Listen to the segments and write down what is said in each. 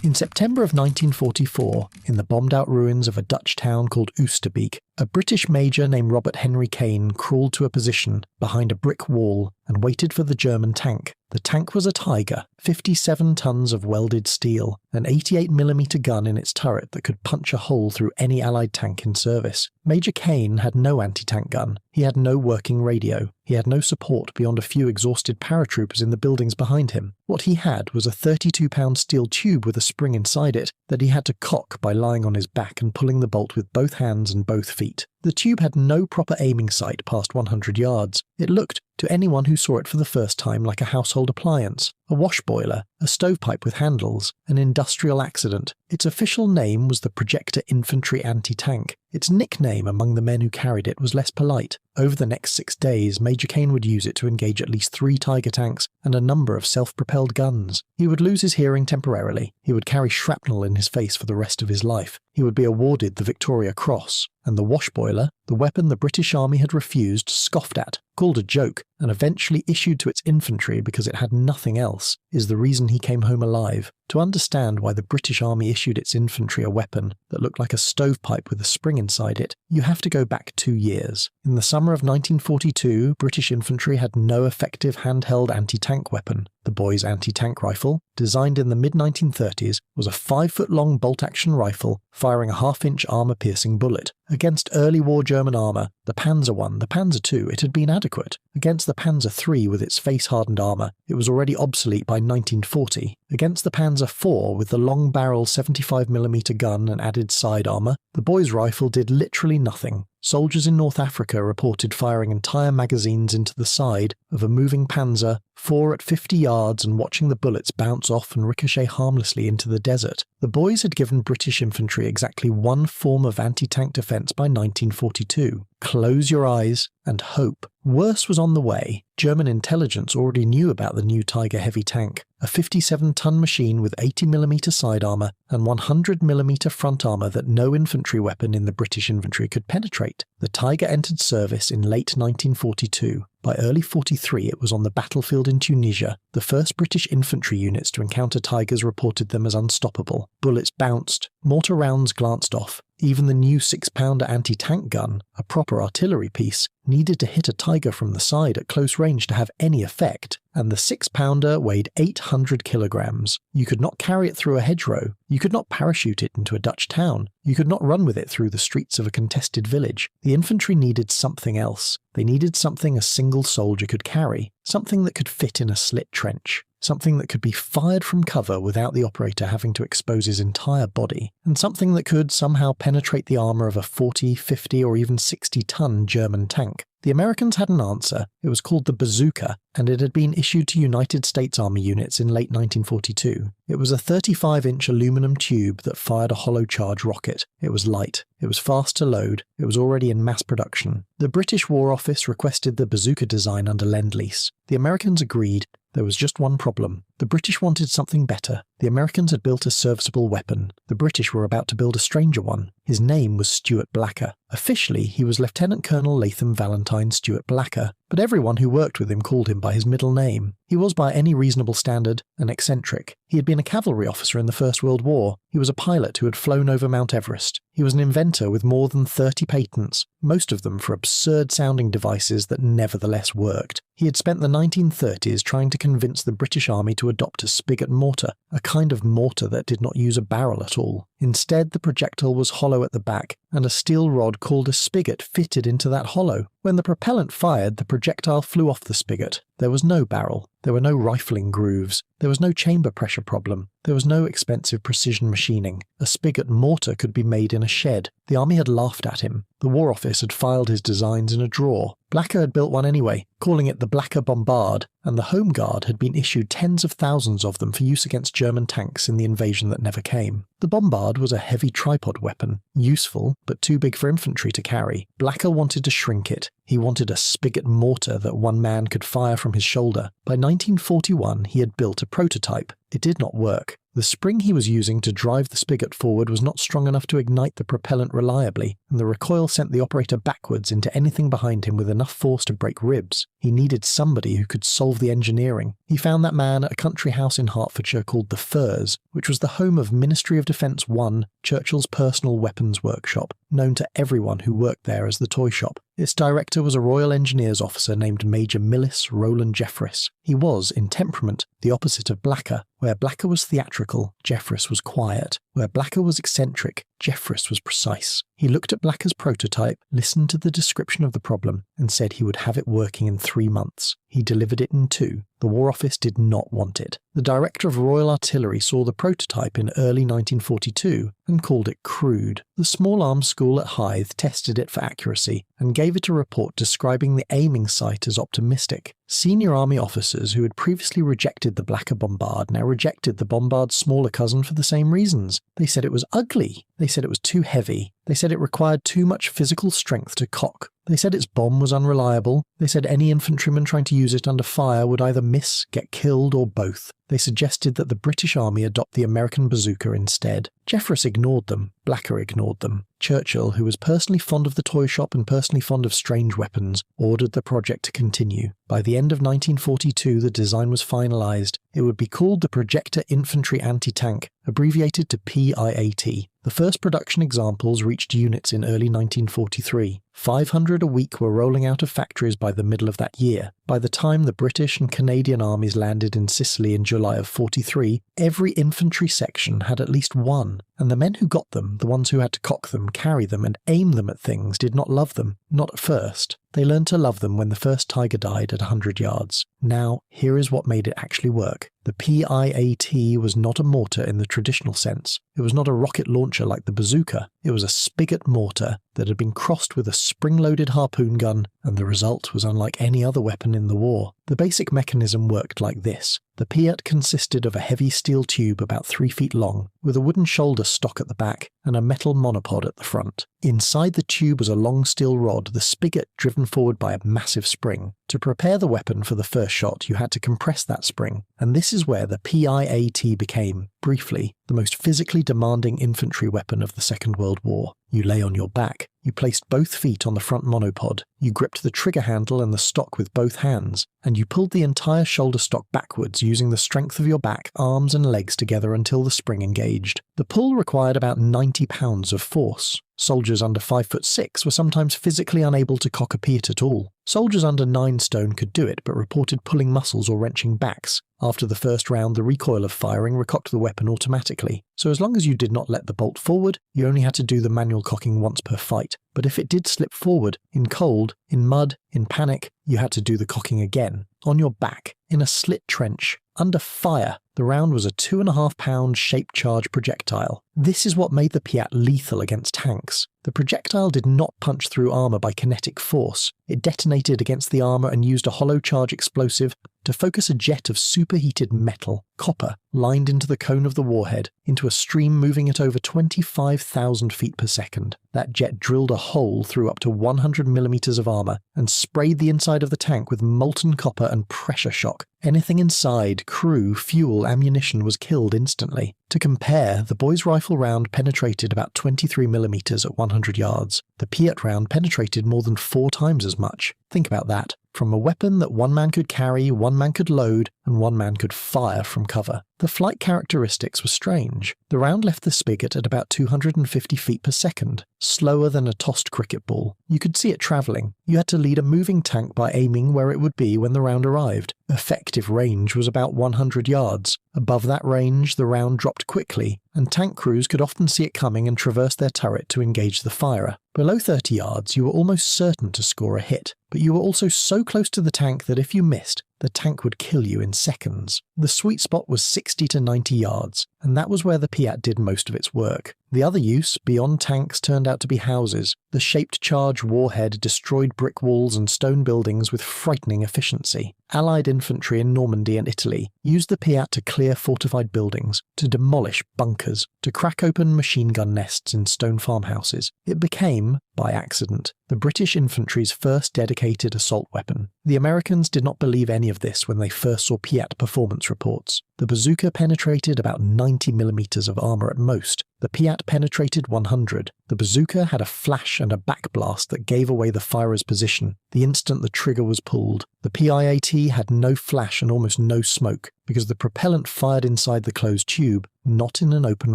In September of 1944, in the bombed-out ruins of a Dutch town called Oosterbeek, a British major named Robert Henry Kane crawled to a position behind a brick wall and waited for the German tank. The tank was a Tiger, 57 tons of welded steel, an 88mm gun in its turret that could punch a hole through any Allied tank in service. Major Kane had no anti-tank gun. He had no working radio. He had no support beyond a few exhausted paratroopers in the buildings behind him. What he had was a 32-pound steel tube with a spring inside it that he had to cock by lying on his back and pulling the bolt with both hands and both feet. The tube had no proper aiming sight past 100 yards. It looked, to anyone who saw it for the first time, like a household appliance, a wash boiler, a stovepipe with handles, an industrial accident. Its official name was the Projector Infantry Anti-Tank. Its nickname among the men who carried it was less polite. Over the next 6 days, Major Kane would use it to engage at least 3 Tiger tanks and a number of self-propelled guns. He would lose his hearing temporarily. He would carry shrapnel in his face for the rest of his life. He would be awarded the Victoria Cross. And the wash boiler, the weapon the British Army had refused, scoffed at, called a joke, and eventually issued to its infantry because it had nothing else, is the reason he came home alive. To understand why the British Army issued its infantry a weapon that looked like a stovepipe with a spring inside it, you have to go back 2 years. In the summer of 1942, British infantry had no effective handheld anti-tank weapon. The boy's anti-tank rifle, designed in the mid-1930s, was a 5-foot-long bolt-action rifle firing a 1/2-inch armour-piercing bullet. Against early war German armour, the Panzer I, the Panzer II, it had been adequate. Against the Panzer III with its face-hardened armour, it was already obsolete by 1940. Against the Panzer IV with the long-barrel 75mm gun and added side armour, the boy's rifle did literally nothing. Soldiers in North Africa reported firing entire magazines into the side of a moving Panzer, 4 at 50 yards, and watching the bullets bounce off and ricochet harmlessly into the desert. The boys had given British infantry exactly one form of anti-tank defence by 1942. Close your eyes and hope. Worse was on the way. German intelligence already knew about the new Tiger heavy tank, a 57-ton machine with 80mm side armour and 100mm front armour that no infantry weapon in the British infantry could penetrate. The Tiger entered service in late 1942. By early 43 it was on the battlefield in Tunisia. The first British infantry units to encounter Tigers reported them as unstoppable. Bullets bounced, mortar rounds glanced off. Even the new 6-pounder anti-tank gun, a proper artillery piece, needed to hit a Tiger from the side at close range to have any effect, and the 6-pounder weighed 800 kilograms. You could not carry it through a hedgerow. You could not parachute it into a Dutch town. You could not run with it through the streets of a contested village. The infantry needed something else. They needed something a single soldier could carry, something that could fit in a slit trench. Something that could be fired from cover without the operator having to expose his entire body, and something that could somehow penetrate the armour of a 40, 50 or even 60-ton German tank. The Americans had an answer. It was called the bazooka, and it had been issued to United States Army units in late 1942. It was a 35-inch aluminum tube that fired a hollow charge rocket. It was light. It was fast to load. It was already in mass production. The British War Office requested the bazooka design under Lend-Lease. The Americans agreed. There was just one problem. The British wanted something better. The Americans had built a serviceable weapon. The British were about to build a stranger one. His name was Stewart Blacker. Officially, he was Lieutenant Colonel Latham Valentine Stewart Blacker, but everyone who worked with him called him by his middle name. He was, by any reasonable standard, an eccentric. He had been a cavalry officer in the First World War. He was a pilot who had flown over Mount Everest. He was an inventor with more than 30 patents, most of them for absurd-sounding devices that nevertheless worked. He had spent the 1930s trying to convince the British Army to adopt a spigot mortar, a kind of mortar that did not use a barrel at all. Instead, the projectile was hollow at the back, and a steel rod called a spigot fitted into that hollow. When the propellant fired, the projectile flew off the spigot. There was no barrel. There were no rifling grooves. There was no chamber pressure problem. There was no expensive precision machining. A spigot mortar could be made in a shed. The army had laughed at him. The War Office had filed his designs in a drawer. Blacker had built one anyway, calling it the Blacker Bombard, and the Home Guard had been issued tens of thousands of them for use against German tanks in the invasion that never came. The Bombard was a heavy tripod weapon, useful but too big for infantry to carry. Blacker wanted to shrink it. He wanted a spigot mortar that one man could fire from his shoulder. By 1941 he had built a prototype. It did not work. The spring he was using to drive the spigot forward was not strong enough to ignite the propellant reliably, and the recoil sent the operator backwards into anything behind him with enough force to break ribs. He needed somebody who could solve the engineering. He found that man at a country house in Hertfordshire called the Firs, which was the home of Ministry of Defence 1, Churchill's personal weapons workshop, known to everyone who worked there as the toy shop. Its director was a Royal Engineers officer named Major Millis Jefferis. He was, in temperament, the opposite of Blacker. Where Blacker was theatrical, Jefferis was quiet. Where Blacker was eccentric, Jefferis was precise. He looked at Blacker's prototype, listened to the description of the problem, and said he would have it working in 3 months. He delivered it in 2. The War Office did not want it. The Director of Royal Artillery saw the prototype in early 1942 and called it crude. The Small Arms School at Hythe tested it for accuracy and gave it a report describing the aiming sight as optimistic. Senior army officers who had previously rejected the Blacker bombard now rejected the bombard's smaller cousin for the same reasons. They said it was ugly. They said it was too heavy. They said it required too much physical strength to cock. They said its bomb was unreliable. They said any infantryman trying to use it under fire would either miss, get killed, or both. They suggested that the British Army adopt the American bazooka instead. Jefferis ignored them. Blacker ignored them. Churchill, who was personally fond of the toy shop and personally fond of strange weapons, ordered the project to continue. By the end of 1942, the design was finalised. It would be called the Projector Infantry Anti-Tank, abbreviated to PIAT. The first production examples reached units in early 1943. 500 a week were rolling out of factories by the middle of that year. By the time the British and Canadian armies landed in Sicily in July of 43, every infantry section had at least one, and the men who got them, the ones who had to cock them, carry them, and aim them at things, did not love them. Not at first. They learned to love them when the first tiger died at 100 yards. Now, here is what made it actually work. The PIAT was not a mortar in the traditional sense. It was not a rocket launcher like the bazooka. It was a spigot mortar that had been crossed with a spring-loaded harpoon gun, and the result was unlike any other weapon in the war. The basic mechanism worked like this. The PIAT consisted of a heavy steel tube about 3 feet long, with a wooden shoulder stock at the back and a metal monopod at the front. Inside the tube was a long steel rod, the spigot driven forward by a massive spring. To prepare the weapon for the first shot, you had to compress that spring, and this is where the PIAT became, briefly, the most physically demanding infantry weapon of the Second World War. You lay on your back. You placed both feet on the front monopod. You gripped the trigger handle and the stock with both hands, and you pulled the entire shoulder stock backwards using the strength of your back, arms and legs together until the spring engaged. The pull required about 90 pounds of force. Soldiers under 5'6" were sometimes physically unable to cock a PIAT at all. Soldiers under 9 stone could do it, but reported pulling muscles or wrenching backs. After the first round, the recoil of firing recocked the weapon automatically. So as long as you did not let the bolt forward, you only had to do the manual cocking once per fight. But if it did slip forward, in cold, in mud, in panic, you had to do the cocking again. On your back, in a slit trench, under fire. The round was a 2.5-pound shaped charge projectile. This is what made the PIAT lethal against tanks. The projectile did not punch through armour by kinetic force. It detonated against the armour and used a hollow charge explosive to focus a jet of superheated metal, copper, lined into the cone of the warhead, into a stream moving at over 25,000 feet per second. That jet drilled a hole through up to 100 millimeters of armour and sprayed the inside of the tank with molten copper and pressure shock. Anything inside, crew, fuel, ammunition, was killed instantly. To compare, the boy's rifle round penetrated about 23 millimeters at 100 yards. The PIAT round penetrated more than 4 times as much. Think about that. From a weapon that one man could carry, one man could load, and one man could fire from cover. The flight characteristics were strange. The round left the spigot at about 250 feet per second, slower than a tossed cricket ball. You could see it travelling. You had to lead a moving tank by aiming where it would be when the round arrived. Effective range was about 100 yards. Above that range, the round dropped quickly, and tank crews could often see it coming and traverse their turret to engage the firer. Below 30 yards, you were almost certain to score a hit, but you were also so close to the tank that if you missed, the tank would kill you in seconds. The sweet spot was 60 to 90 yards, and that was where the PIAT did most of its work. The other use, beyond tanks, turned out to be houses. The shaped charge warhead destroyed brick walls and stone buildings with frightening efficiency. Allied infantry in Normandy and Italy used the PIAT to clear fortified buildings, to demolish bunkers, to crack open machine gun nests in stone farmhouses. It became, by accident, the British infantry's first dedicated assault weapon. The Americans did not believe any of this when they first saw PIAT performance reports. The bazooka penetrated about 90 90mm of armour at most. The PIAT penetrated 100. The bazooka had a flash and a backblast that gave away the firer's position the instant the trigger was pulled. The PIAT had no flash and almost no smoke, because the propellant fired inside the closed tube, not in an open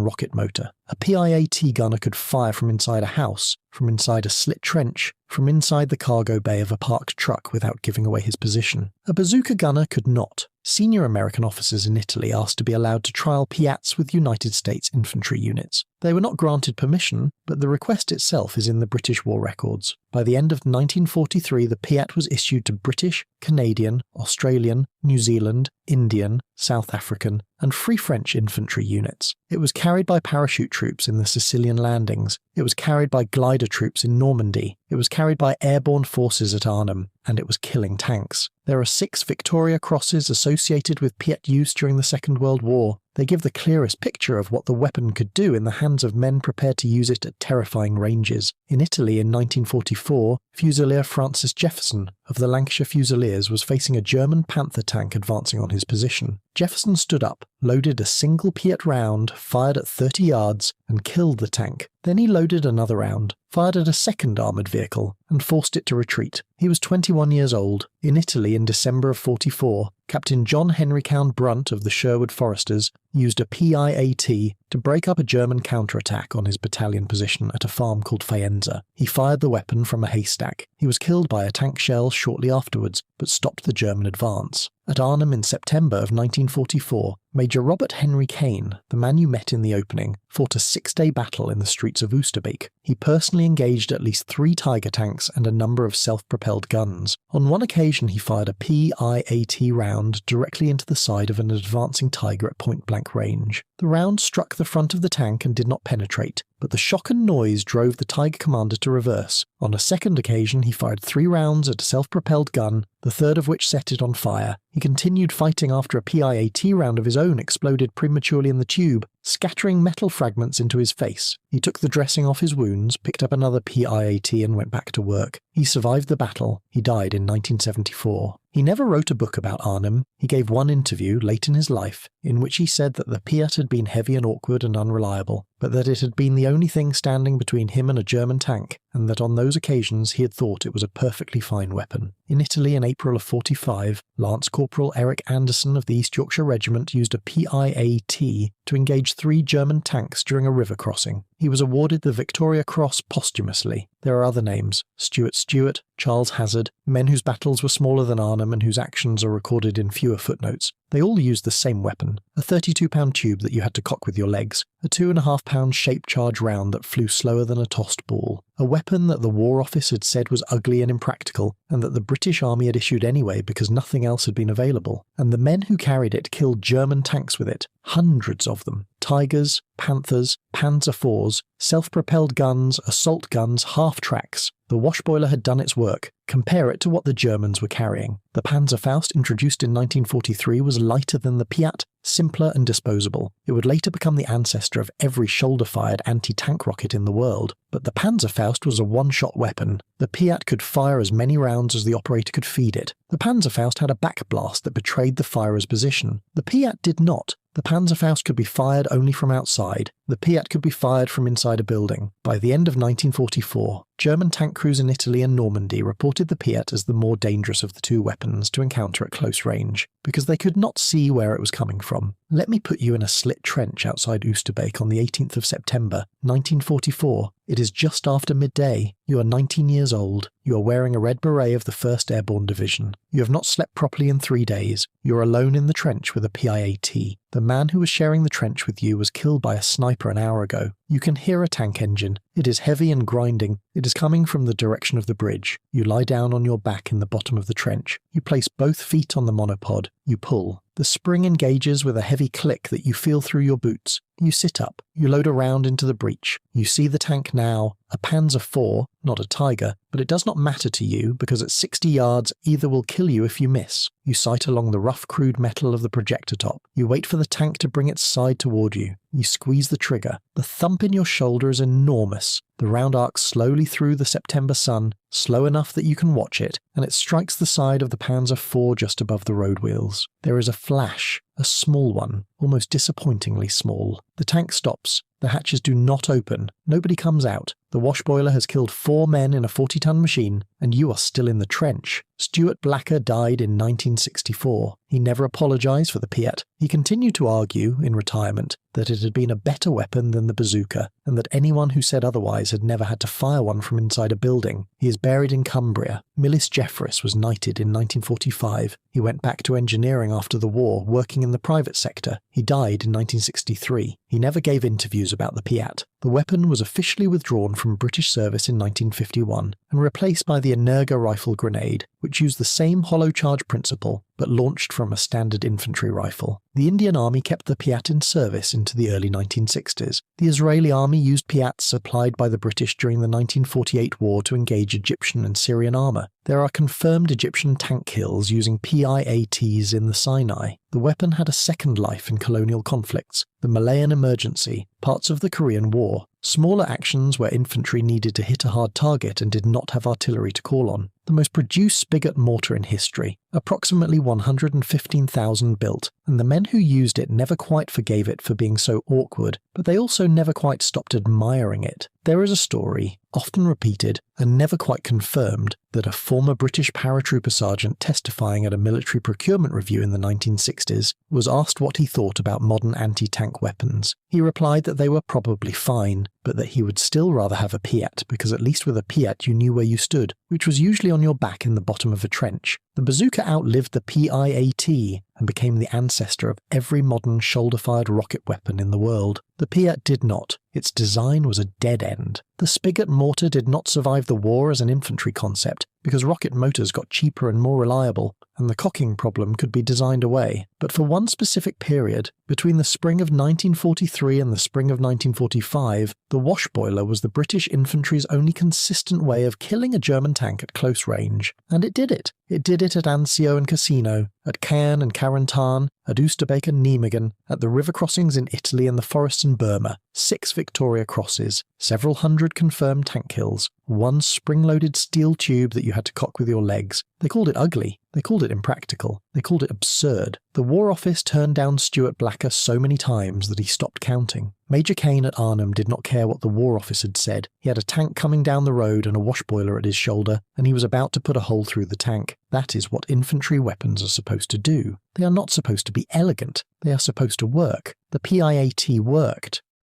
rocket motor. A PIAT gunner could fire from inside a house, from inside a slit trench, from inside the cargo bay of a parked truck without giving away his position. A bazooka gunner could not. Senior American officers in Italy asked to be allowed to trial PIATs with United States infantry units. They were not granted permission, but the request itself is in the British war records. By the end of 1943, the PIAT was issued to British, Canadian, Australian, New Zealand, Indian, South African, and Free French infantry units. It was carried by parachute troops in the Sicilian landings. It was carried by glider troops in Normandy. It was carried by airborne forces at Arnhem, and it was killing tanks. There are 6 Victoria Crosses associated with PIAT use during the Second World War. They give the clearest picture of what the weapon could do in the hands of men prepared to use it at terrifying ranges. In Italy in 1944, Fusilier Francis Jefferson of the Lancashire Fusiliers was facing a German Panther tank advancing on his position. Jefferson stood up, loaded a single PIAT round, fired at 30 yards, and killed the tank. Then he loaded another round, fired at a second armoured vehicle, and forced it to retreat. He was 21 years old. In Italy in December of 44, Captain John Henry Count Brunt of the Sherwood Foresters used a PIAT to break up a German counterattack on his battalion position at a farm called Faenza. He fired the weapon from a haystack. He was killed by a tank shell shortly afterwards, but stopped the German advance. At Arnhem in September of 1944, Major Robert Henry Kane, the man you met in the opening, fought a 6-day battle in the streets of Oosterbeek. He personally engaged at least 3 Tiger tanks and a number of self-propelled guns. On one occasion he fired a PIAT round directly into the side of an advancing Tiger at point-blank range. The round struck the front of the tank and did not penetrate, but the shock and noise drove the Tiger commander to reverse. On a second occasion he fired 3 rounds at a self-propelled gun, the third of which set it on fire. He continued fighting after a PIAT round of his own exploded prematurely in the tube, scattering metal fragments into his face. He took the dressing off his wounds, picked up another PIAT and went back to work. He survived the battle. He died in 1974. He never wrote a book about Arnhem. He gave one interview, late in his life, in which he said that the PIAT had been heavy and awkward and unreliable, but that it had been the only thing standing between him and a German tank, and that on those occasions he had thought it was a perfectly fine weapon. In Italy in April of 45, Lance Corporal Eric Anderson of the East Yorkshire Regiment used a PIAT to engage 3 German tanks during a river crossing. He was awarded the Victoria Cross posthumously. There are other names: Stewart, Charles Hazard, men whose battles were smaller than Arnhem and whose actions are recorded in fewer footnotes. They all used the same weapon, a 32-pound tube that you had to cock with your legs, a 2.5-pound shape charge round that flew slower than a tossed ball, a weapon that the War Office had said was ugly and impractical, and that the British Army had issued anyway because nothing else had been available. And the men who carried it killed German tanks with it, hundreds of them. Tigers, Panthers, Panzer IVs, self-propelled guns, assault guns, half-tracks. The washboiler had done its work. Compare it to what the Germans were carrying. The Panzerfaust, introduced in 1943, was lighter than the PIAT, simpler and disposable. It would later become the ancestor of every shoulder-fired anti-tank rocket in the world. But the Panzerfaust was a one-shot weapon. The PIAT could fire as many rounds as the operator could feed it. The Panzerfaust had a backblast that betrayed the firer's position. The PIAT did not. The Panzerfaust could be fired only from outside. The PIAT could be fired from inside a building. By the end of 1944, German tank crews in Italy and Normandy reported the PIAT as the more dangerous of the 2 weapons to encounter at close range, because they could not see where it was coming from. Let me put you in a slit trench outside Oosterbeek on the 18th of September, 1944. It is just after midday. You are 19 years old. You are wearing a red beret of the 1st Airborne Division. You have not slept properly in 3 days. You are alone in the trench with a PIAT. The man who was sharing the trench with you was killed by a sniper an hour ago. You can hear a tank engine. It is heavy and grinding. It is coming from the direction of the bridge. You lie down on your back in the bottom of the trench. You place both feet on the monopod. You pull. The spring engages with a heavy click that you feel through your boots. You sit up. You load a round into the breech. You see the tank now, a Panzer IV, not a Tiger, but it does not matter to you because at 60 yards either will kill you if you miss. You sight along the rough crude metal of the projector top. You wait for the tank to bring its side toward you. You squeeze the trigger. The thump bump in your shoulder is enormous. The round arcs slowly through the September sun, slow enough that you can watch it, and it strikes the side of the Panzer IV just above the road wheels. There is a flash, a small one, almost disappointingly small. The tank stops. The hatches do not open. Nobody comes out. The wash boiler has killed 4 men in a 40-ton machine, and you are still in the trench. Stewart Blacker died in 1964. He never apologised for the PIAT. He continued to argue, in retirement, that it had been a better weapon than the bazooka, and that anyone who said otherwise had never had to fire one from inside a building. He is buried in Cumbria. Millis Jefferis was knighted in 1945. He went back to engineering after the war, working in the private sector. He died in 1963. He never gave interviews about the PIAT. The weapon was officially withdrawn from British service in 1951 and replaced by the Energa rifle grenade, which used the same hollow charge principle but launched from a standard infantry rifle. The Indian Army kept the PIAT in service into the early 1960s. The Israeli Army used PIATs supplied by the British during the 1948 war to engage Egyptian and Syrian armour. There are confirmed Egyptian tank kills using PIATs in the Sinai. The weapon had a second life in colonial conflicts, the Malayan Emergency, parts of the Korean War, smaller actions where infantry needed to hit a hard target and did not have artillery to call on. The most produced spigot mortar in history, approximately 115,000 built, and the men who used it never quite forgave it for being so awkward, but they also never quite stopped admiring it. There is a story, often repeated and never quite confirmed, that a former British paratrooper sergeant testifying at a military procurement review in the 1960s was asked what he thought about modern anti-tank weapons. He replied that they were probably fine, but that he would still rather have a PIAT because at least with a PIAT you knew where you stood, which was usually on your back in the bottom of a trench. The bazooka outlived the PIAT and became the ancestor of every modern shoulder-fired rocket weapon in the world. The PIAT did not. Its design was a dead end. The spigot mortar did not survive the war as an infantry concept because rocket motors got cheaper and more reliable, and the cocking problem could be designed away. But for one specific period, between the spring of 1943 and the spring of 1945, the wash boiler was the British infantry's only consistent way of killing a German tank at close range. And it did it. It did it at Anzio and Cassino, at Caen and Carentan, at Oosterbeek and Nijmegen, at the river crossings in Italy and the forests in Burma, 6 Victoria Crosses, several hundred confirmed tank kills, 1 spring-loaded steel tube that you had to cock with your legs. They called it ugly. They called it impractical. They called it absurd. The War Office turned down Stewart Blacker so many times that he stopped counting. Major Kane at Arnhem did not care what the War Office had said. He had a tank coming down the road and a wash boiler at his shoulder, and he was about to put a hole through the tank. That is what infantry weapons are supposed to do. They are not supposed to be elegant. They are supposed to work. The PIAT worked.